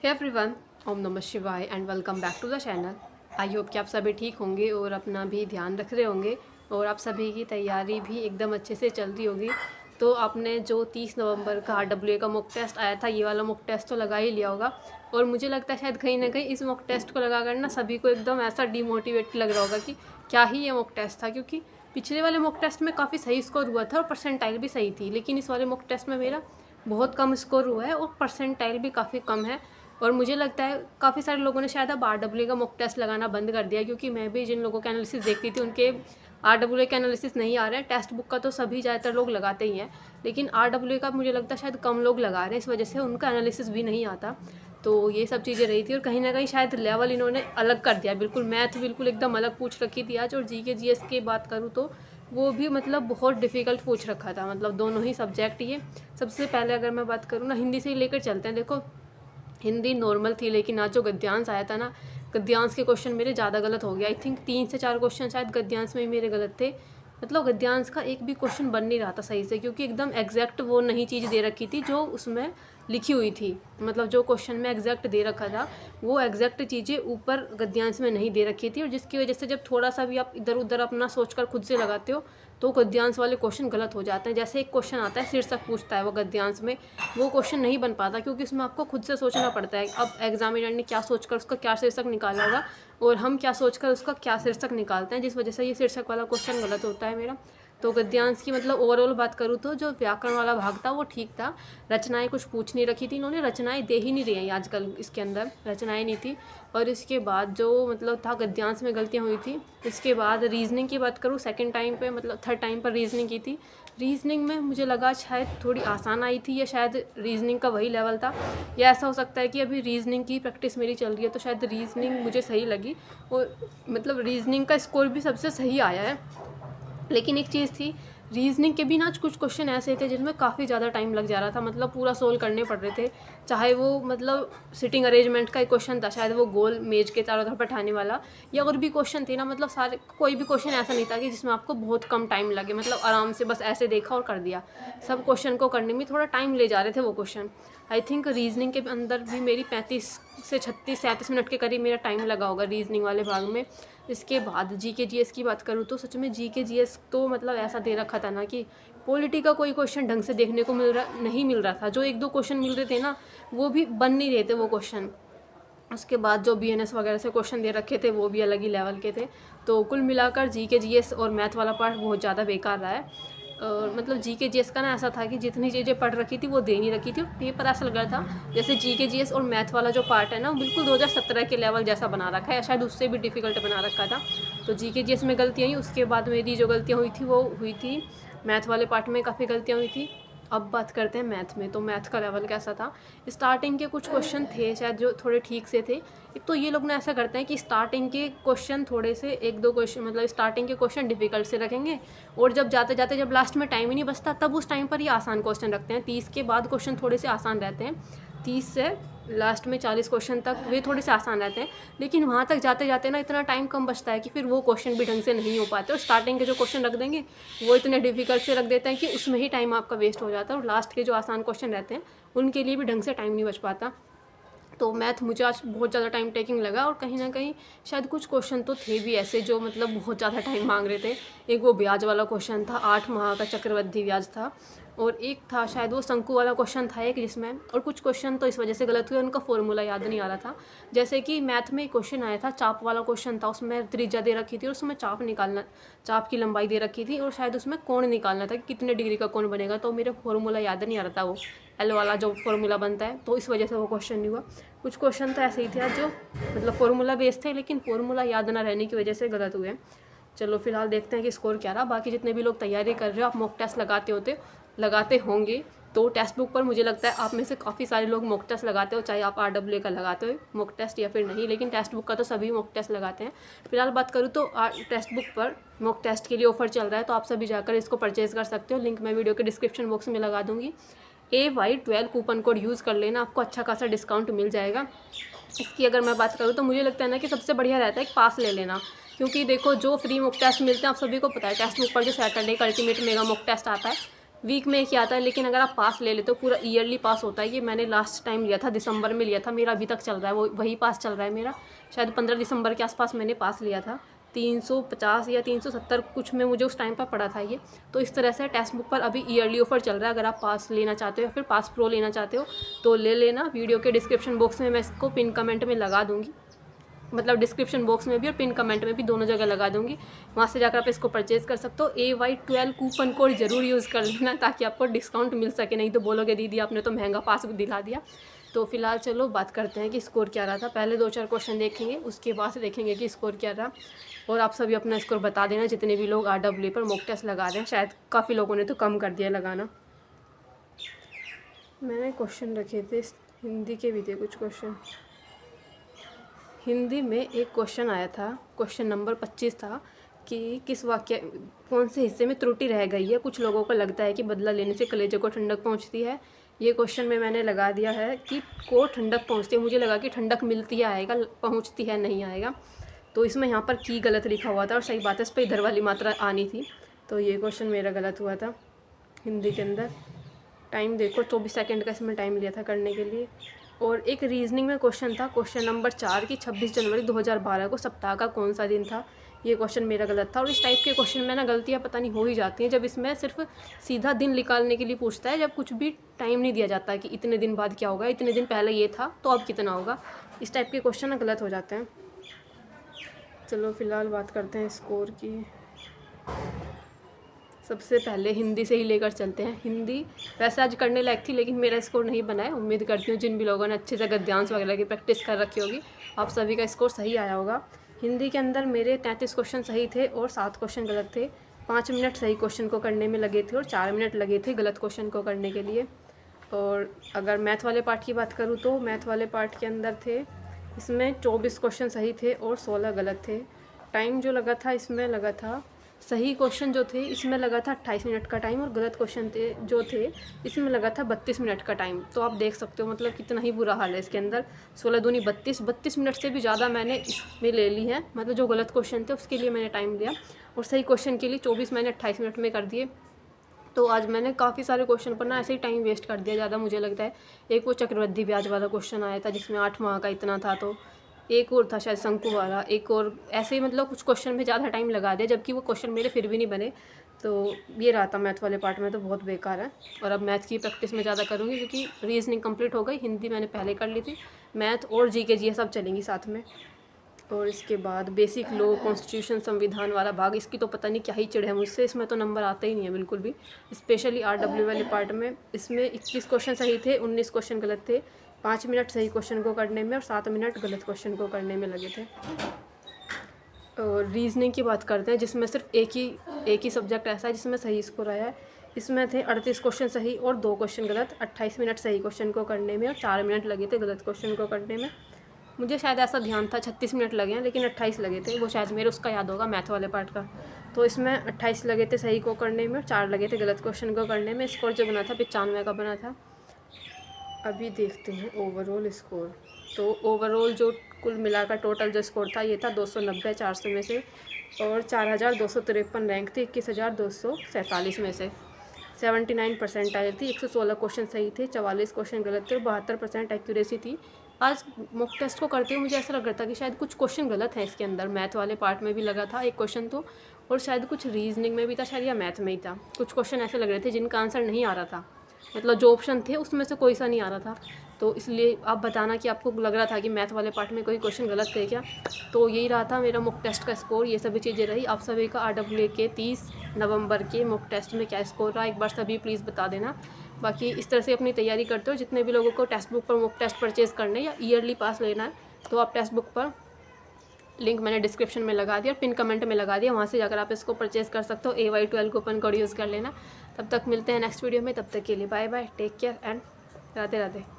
Hey everyone, ओम नमः शिवाय and welcome back to the channel. I hope कि आप सभी ठीक होंगे और अपना भी ध्यान रख रहे होंगे और आप सभी की तैयारी भी एकदम अच्छे से चल रही होगी। तो आपने जो 30 नवंबर का RWA का मॉक टेस्ट आया था, ये वाला मॉक टेस्ट तो लगा ही लिया होगा। और मुझे लगता है शायद कहीं ना कहीं इस मॉक टेस्ट को लगा कर ना सभी को एकदम ऐसा डिमोटिवेट लग रहा होगा कि क्या ही ये मॉक टेस्ट था, क्योंकि पिछले वाले मॉक टेस्ट में काफ़ी सही स्कोर हुआ था और परसेंटाइल भी सही थी, लेकिन इस वाले मॉक टेस्ट में मेरा बहुत कम स्कोर हुआ है और परसेंटाइल भी काफ़ी कम है। और मुझे लगता है काफ़ी सारे लोगों ने शायद अब RWA का मॉक टेस्ट लगाना बंद कर दिया, क्योंकि मैं भी जिन लोगों के एनालिसिस देखती थी उनके RWA के एनालिसिस नहीं आ रहे हैं। टेक्स्ट बुक का तो सभी ज़्यादातर लोग लगाते ही हैं, लेकिन RWA का मुझे लगता है शायद कम लोग लगा रहे हैं, इस वजह से उनका एनालिसिस भी नहीं आता। तो ये सब चीज़ें रही थी और कहीं ना कहीं शायद लेवल इन्होंने अलग कर दिया, बिल्कुल मैथ बिल्कुल एकदम अलग पूछ रखी थी आज। और GK GS की बात करूँ तो वो भी मतलब बहुत डिफ़िकल्ट पूछ रखा था, मतलब दोनों ही सब्जेक्ट। ये सबसे पहले अगर मैं बात करूँ ना, हिंदी से ही लेकर चलते हैं। देखो, हिंदी नॉर्मल थी, लेकिन आज जो गद्यांश आया था ना, गद्यांश के क्वेश्चन मेरे ज़्यादा गलत हो गया। आई थिंक 3 से 4 क्वेश्चन शायद गद्यांश में ही मेरे गलत थे। मतलब गद्यांश का एक भी क्वेश्चन बन नहीं रहा था सही से, क्योंकि एकदम एग्जैक्ट वो नहीं चीज़ दे रखी थी जो उसमें लिखी हुई थी। मतलब जो क्वेश्चन में एग्जैक्ट दे रखा था वो एग्जैक्ट चीज़ें ऊपर गद्यांश में नहीं दे रखी थी, और जिसकी वजह से जब थोड़ा सा भी आप इधर उधर अपना सोचकर खुद से लगाते हो तो गद्यांश वाले क्वेश्चन गलत हो जाते हैं। जैसे एक क्वेश्चन आता है, शीर्षक पूछता है वो गद्यांश में, वो क्वेश्चन नहीं बन पाता क्योंकि उसमें आपको खुद से सोचना पड़ता है। अब एग्जामिनर ने क्या सोचकर उसका क्या शीर्षक निकाला होगा और हम क्या सोचकर उसका क्या शीर्षक निकालते हैं, जिस वजह से ये शीर्षक वाला क्वेश्चन गलत होता है मेरा। तो गद्यांश की मतलब ओवरऑल बात करूँ तो जो व्याकरण वाला भाग था वो ठीक था। रचनाएं कुछ पूछ नहीं रखी थी इन्होंने, रचनाएं दे ही नहीं रही हैं आजकल, इसके अंदर रचनाएं नहीं थी। और इसके बाद जो मतलब था गद्यांश में गलतियाँ हुई थी। इसके बाद रीजनिंग की बात करूँ, सेकंड टाइम पे मतलब थर्ड टाइम पर रीजनिंग की थी। रीजनिंग में मुझे लगा शायद थोड़ी आसान आई थी, या शायद रीजनिंग का वही लेवल था, या ऐसा हो सकता है कि अभी रीजनिंग की प्रैक्टिस मेरी चल रही है तो शायद रीजनिंग मुझे सही लगी। और मतलब रीजनिंग का स्कोर भी सबसे सही आया है। लेकिन एक चीज़ थी, रीजनिंग के भी ना कुछ क्वेश्चन ऐसे थे जिनमें काफ़ी ज़्यादा टाइम लग जा रहा था, मतलब पूरा सोल्व करने पड़ रहे थे। चाहे वो मतलब सिटिंग अरेंजमेंट का एक क्वेश्चन था, शायद वो गोल मेज के चारों तरफ बैठाने वाला, या और भी क्वेश्चन थे ना, मतलब सारे कोई भी क्वेश्चन ऐसा नहीं था कि जिसमें आपको बहुत कम टाइम लगे, मतलब आराम से बस ऐसे देखा और कर दिया। सब क्वेश्चन को करने में थोड़ा टाइम ले जा रहे थे वो क्वेश्चन। आई थिंक रीजनिंग के अंदर भी मेरी 35 से 36 37 मिनट के करीब मेरा टाइम लगा होगा रीजनिंग वाले भाग में। इसके बाद GK GS की बात करूँ तो सच में GK GS तो मतलब ऐसा दे रखा था ना कि पॉलिटी का कोई क्वेश्चन ढंग से देखने को नहीं मिल रहा था। जो एक दो क्वेश्चन मिल रहे थे ना, वो भी बन नहीं रहे थे वो क्वेश्चन। उसके बाद जो BNS वगैरह से क्वेश्चन दे रखे थे वो भी अलग ही लेवल के थे। तो कुल मिलाकर GK GS और मैथ वाला पार्ट बहुत ज़्यादा बेकार रहा है। और मतलब GK GS का ना ऐसा था कि जितनी चीज़ें पढ़ रखी थी वो दे नहीं रखी थी, और पेपर ऐसा लग रहा था जैसे GK GS और मैथ वाला जो पार्ट है ना, वो बिल्कुल 2017 के लेवल जैसा बना रखा है, या शायद उससे भी डिफ़िकल्ट बना रखा था। तो GK GS में गलतियाँ हुई, उसके बाद मेरी जो गलतियाँ हुई थी वो हुई थी मैथ वाले पार्ट में, काफ़ी गलतियाँ हुई थी। अब बात करते हैं मैथ में, तो मैथ का लेवल कैसा था। स्टार्टिंग के कुछ क्वेश्चन थे शायद जो थोड़े ठीक से थे। एक तो ये लोग ना ऐसा करते हैं कि स्टार्टिंग के क्वेश्चन थोड़े से एक दो क्वेश्चन, मतलब स्टार्टिंग के क्वेश्चन डिफिकल्ट से रखेंगे, और जब जाते जाते जब लास्ट में टाइम ही नहीं बचता तब उस टाइम पर ये आसान क्वेश्चन रखते हैं। 30 के बाद क्वेश्चन थोड़े से आसान रहते हैं, 30 से लास्ट में 40 क्वेश्चन तक वे थोड़े से आसान रहते हैं। लेकिन वहाँ तक जाते जाते ना इतना टाइम कम बचता है कि फिर वो क्वेश्चन भी ढंग से नहीं हो पाते, और स्टार्टिंग के जो क्वेश्चन रख देंगे वो इतने डिफिकल्ट से रख देते हैं कि उसमें ही टाइम आपका वेस्ट हो जाता है, और लास्ट के जो आसान क्वेश्चन रहते हैं उनके लिए भी ढंग से टाइम नहीं बच पाता। तो मैथ मुझे आज बहुत ज़्यादा टाइम टेकिंग लगा, और कहीं ना कहीं शायद कुछ क्वेश्चन तो थे भी ऐसे जो मतलब बहुत ज़्यादा टाइम मांग रहे थे। एक वो ब्याज वाला क्वेश्चन था, 8 माह का चक्रवृद्धि ब्याज था, और एक था शायद वो शंकु वाला क्वेश्चन था एक जिसमें, और कुछ क्वेश्चन तो इस वजह से गलत हुए, उनका फॉर्मूला याद नहीं आ रहा था। जैसे कि मैथ में क्वेश्चन आया था, चाप वाला क्वेश्चन था, उसमें त्रिज्या दे रखी थी और उसमें चाप निकालना, चाप की लंबाई दे रखी थी, और शायद उसमें कोण निकालना था कि कितने डिग्री का कोण बनेगा। तो मेरा फॉर्मूला याद नहीं आ रहा था, वो एल वाला जो फॉर्मूला बनता है, तो इस वजह से वो क्वेश्चन नहीं हुआ। कुछ क्वेश्चन तो ऐसे ही थे जो मतलब फॉर्मूला बेस्ड थे, लेकिन फॉर्मूला याद ना रहने की वजह से गलत हुए। चलो फिलहाल देखते हैं कि स्कोर क्या रहा। बाकी जितने भी लोग तैयारी कर रहे हो, आप मॉक टेस्ट लगाते होंगे, तो टेक्स्ट बुक पर मुझे लगता है आप में से काफ़ी सारे लोग मॉक टेस्ट लगाते हो, चाहे आप RWA का लगाते हो मॉक टेस्ट या फिर नहीं, लेकिन टेक्स्ट बुक का तो सभी मॉक टेस्ट लगाते हैं। फिलहाल बात करूँ तो टेक्स्ट बुक पर मॉक टेस्ट के लिए ऑफर चल रहा है, तो आप सभी जाकर इसको परचेज कर सकते हो। लिंक मैं वीडियो के डिस्क्रिप्शन बॉक्स में लगा दूँगी। AY12 कूपन कोड यूज़ कर लेना, आपको अच्छा खासा डिस्काउंट मिल जाएगा। इसकी अगर मैं बात करूँ तो मुझे लगता है ना कि सबसे बढ़िया रहता है एक पास ले लेना, क्योंकि देखो जो फ्री मॉक टेस्ट मिलते हैं आप सभी को पता है, टेक्स्ट बुक पर जो सैटरडे का अल्टीमेट मेगा मॉक टेस्ट आता है वीक में एक ही आता है, लेकिन अगर आप पास ले लेते हो पूरा ईयरली पास होता है। ये मैंने लास्ट टाइम लिया था, दिसंबर में लिया था, मेरा अभी तक चल रहा है, वही पास चल रहा है मेरा। शायद 15 दिसंबर के आसपास मैंने पास लिया था, 350 या 370 कुछ में मुझे उस टाइम पर पड़ा था ये। तो इस तरह से टेक्स्ट बुक पर अभी ईयरली ऑफर चल रहा है। अगर आप पास लेना चाहते हो या फिर पास प्रो लेना चाहते हो तो ले लेना। वीडियो के डिस्क्रिप्शन बॉक्स में मैं इसको पिन कमेंट में लगा दूँगी, मतलब डिस्क्रिप्शन बॉक्स में भी और पिन कमेंट में भी, दोनों जगह लगा दूंगी। वहाँ से जाकर आप इसको परचेज़ कर सकते हो। AY12 कूपन कोड ज़रूर यूज़ कर लेना ताकि आपको डिस्काउंट मिल सके, नहीं तो बोलोगे दीदी आपने तो महंगा पास दिला दिया। तो फिलहाल चलो बात करते हैं कि स्कोर क्या रहा था। पहले 2-4 क्वेश्चन देखेंगे, उसके बाद देखेंगे कि स्कोर क्या रहा। और आप सभी अपना स्कोर बता देना, जितने भी लोग RW पर मॉक टेस्ट लगा रहे हैं। शायद काफ़ी लोगों ने तो कम कर दिया लगाना। मैंने क्वेश्चन रखे थे, हिंदी के भी थे कुछ क्वेश्चन। हिंदी में एक क्वेश्चन आया था, क्वेश्चन नंबर 25 था कि किस वाक्य कौन से हिस्से में त्रुटि रह गई है। कुछ लोगों को लगता है कि बदला लेने से कलेजे को ठंडक पहुंचती है। ये क्वेश्चन में मैंने लगा दिया है कि को ठंडक पहुंचती है। मुझे लगा कि ठंडक मिलती है आएगा, पहुंचती है नहीं आएगा। तो इसमें यहाँ पर की गलत लिखा हुआ था और सही बात है, इस पर इधर वाली मात्रा आनी थी। तो ये क्वेश्चन मेरा गलत हुआ था हिंदी के अंदर। टाइम देखो 24 सेकंड का इसमें टाइम लिया था करने के लिए। और एक रीजनिंग में क्वेश्चन था, क्वेश्चन नंबर 4 की 26 जनवरी 2012 को सप्ताह का कौन सा दिन था। ये क्वेश्चन मेरा गलत था। और इस टाइप के क्वेश्चन में ना गलतियाँ पता नहीं हो ही जाती हैं जब इसमें सिर्फ सीधा दिन निकालने के लिए पूछता है, जब कुछ भी टाइम नहीं दिया जाता है कि इतने दिन बाद क्या होगा, इतने दिन पहले ये था तो अब कितना होगा। इस टाइप के क्वेश्चन ना गलत हो जाते हैं। चलो फिलहाल बात करते हैं स्कोर की। सबसे पहले हिंदी से ही लेकर चलते हैं। हिंदी वैसे आज करने लायक थी, लेकिन मेरा स्कोर नहीं बना है। उम्मीद करती हूँ जिन भी लोगों ने अच्छे से गद्यांश वगैरह की प्रैक्टिस कर रखी होगी, आप सभी का स्कोर सही आया होगा। हिंदी के अंदर मेरे 33 क्वेश्चन सही थे और 7 क्वेश्चन गलत थे। 5 मिनट सही क्वेश्चन को करने में लगे थे और 4 मिनट लगे थे गलत क्वेश्चन को करने के लिए। और अगर मैथ वाले पार्ट की बात करूँ तो मैथ वाले पार्ट के अंदर थे, इसमें 24 क्वेश्चन सही थे और 16 गलत थे। टाइम जो लगा था इसमें लगा था, सही क्वेश्चन जो थे इसमें लगा था 28 मिनट का टाइम और गलत क्वेश्चन जो थे इसमें लगा था 32 मिनट का टाइम। तो आप देख सकते हो मतलब कितना ही बुरा हाल है इसके अंदर। 16 दूनी 32 मिनट से भी ज़्यादा मैंने इसमें ले ली है। मतलब जो गलत क्वेश्चन थे उसके लिए मैंने टाइम लिया और सही क्वेश्चन के लिए 24 मैंने 28 मिनट में कर दिए। तो आज मैंने काफ़ी सारे क्वेश्चन पर ना ऐसे ही टाइम वेस्ट कर दिया ज़्यादा, मुझे लगता है। एक वो चक्रवृद्धि ब्याज वाला क्वेश्चन आया था जिसमें 8 माह का इतना था, तो एक और था शायद शंकु वाला, एक और ऐसे ही मतलब कुछ क्वेश्चन में ज़्यादा टाइम लगा दिया, जबकि वो क्वेश्चन मेरे फिर भी नहीं बने। तो ये रहा था मैथ वाले पार्ट में, तो बहुत बेकार है। और अब मैथ की प्रैक्टिस में ज़्यादा करूँगी क्योंकि रीजनिंग कंप्लीट हो गई, हिंदी मैंने पहले कर ली थी, मैथ और जीके जी सब चलेंगी साथ में। और इसके बाद बेसिक लॉ, कॉन्स्टिट्यूशन, संविधान वाला भाग, इसकी तो पता नहीं क्या ही चिढ़ है मुझसे, इसमें तो नंबर आता ही नहीं है बिल्कुल भी। स्पेशली RW वाले पार्ट में इसमें 21 क्वेश्चन सही थे, 19 क्वेश्चन गलत थे। 5 मिनट सही क्वेश्चन को करने में और 7 मिनट गलत क्वेश्चन को करने में लगे थे। और रीजनिंग की बात करते हैं जिसमें सिर्फ एक ही सब्जेक्ट ऐसा है जिसमें सही स्कोर आया है। इसमें थे 38 क्वेश्चन सही और 2 क्वेश्चन गलत। 28 मिनट सही क्वेश्चन को करने में और 4 मिनट लगे थे गलत क्वेश्चन को करने में। मुझे शायद ऐसा ध्यान था 36 मिनट लगे हैं, लेकिन 28 लगे थे, वो शायद मेरे उसका याद होगा मैथ वाले पार्ट का। तो इसमें 28 लगे थे सही को करने में और 4 लगे थे गलत क्वेश्चन को करने में। स्कोर जो बना था 95 का बना था। अभी देखते हैं ओवरऑल स्कोर। तो ओवरऑल जो कुल मिलाकर टोटल जो स्कोर था ये था 290 400 में से, और 4253 रैंक थी 21,247 में से। 79 परसेंटाइल थी, 116 क्वेश्चन सही थे, 44 क्वेश्चन गलत थे और 72% एक्यूरेसी थी। आज मॉक टेस्ट को करते हुए मुझे ऐसा लग रहा था कि शायद कुछ क्वेश्चन गलत हैं इसके अंदर। मैथ वाले पार्ट में भी लगा था एक क्वेश्चन तो, और शायद कुछ रीजनिंग में भी था शायद, या मैथ में ही था। कुछ क्वेश्चन ऐसे लग रहे थे जिनका आंसर नहीं आ रहा था, मतलब जो ऑप्शन थे उसमें से कोई सा नहीं आ रहा था। तो इसलिए आप बताना कि आपको लग रहा था कि मैथ वाले पार्ट में कोई क्वेश्चन गलत थे क्या। तो यही रहा था मेरा मॉक टेस्ट का स्कोर, ये सभी चीज़ें रही। आप सभी का RW के 30 नवंबर के मॉक टेस्ट में क्या स्कोर रहा, एक बार सभी प्लीज़ बता देना। बाकी इस तरह से अपनी तैयारी करते हो। जितने भी लोगों को टेक्स्ट बुक पर मॉक टेस्ट परचेज़ करने या ईयरली पास लेना है, तो आप टेक्स्ट बुक पर लिंक मैंने डिस्क्रिप्शन में लगा दिया और पिन कमेंट में लगा दिया, वहाँ से जाकर आप इसको परचेज़ कर सकते हो। AY12 कूपन कोड यूज़ कर लेना। तब तक मिलते हैं नेक्स्ट वीडियो में, तब तक के लिए bye bye, take care and Radhe Radhe.